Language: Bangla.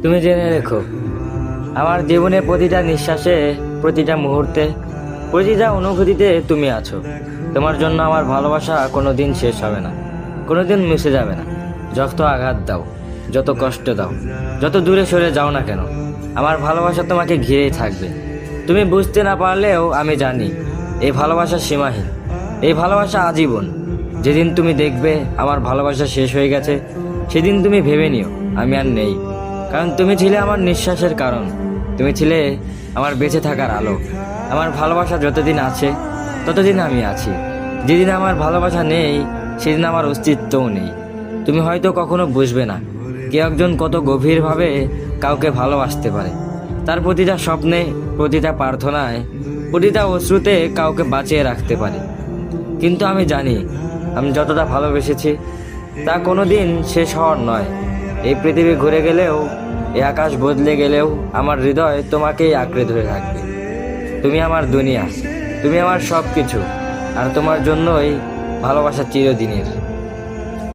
তুমি জেনে রেখো, আমার জীবনে প্রতিটা নিঃশ্বাসে, প্রতিটা মুহূর্তে, প্রতিটা অনুভূতিতে তুমি আছো। তোমার জন্য আমার ভালোবাসা কোনোদিন শেষ হবে না, কোনোদিন মিশে যাবে না। যত আঘাত দাও, যত কষ্ট দাও, যত দূরে সরে যাও না কেন, আমার ভালোবাসা তোমাকে ঘিরেই থাকবে। তুমি বুঝতে না পারলেও আমি জানি এই ভালোবাসা সীমাহীন, এই ভালোবাসা আজীবন। যেদিন তুমি দেখবে আমার ভালোবাসা শেষ হয়ে গেছে, সেদিন তুমি ভেবে নিও আমি আর নেই। কারণ তুমি ছিলে আমার নিঃশ্বাসের কারণ, তুমি ছিলে আমার বেঁচে থাকার আলো। আমার ভালোবাসা যতদিন আছে ততদিন আমি আছি। যেদিন আমার ভালোবাসা নেই, সেদিন আমার অস্তিত্বও নেই। তুমি হয়তো কখনো বুঝবে না কে একজন কত গভীরভাবে কাউকে ভালোবাসতে পারে। তার প্রতিটা স্বপ্নে, প্রতিটা প্রার্থনায়, প্রতিটা অশ্রুতে কাউকে বাঁচিয়ে রাখতে পারে। কিন্তু আমি জানি, আমি যতটা ভালোবেসেছি তা কোনোদিন শেষ হওয়ার নয়। এই পৃথিবী ঘুরে গেলেও, এই আকাশ বদলে গেলেও, আমার হৃদয় তোমাকেই আঁকড়ে ধরে থাকবে। তুমি আমার দুনিয়া, তুমি আমার সব কিছু, আর তোমার জন্যই ভালোবাসা চিরদিনের।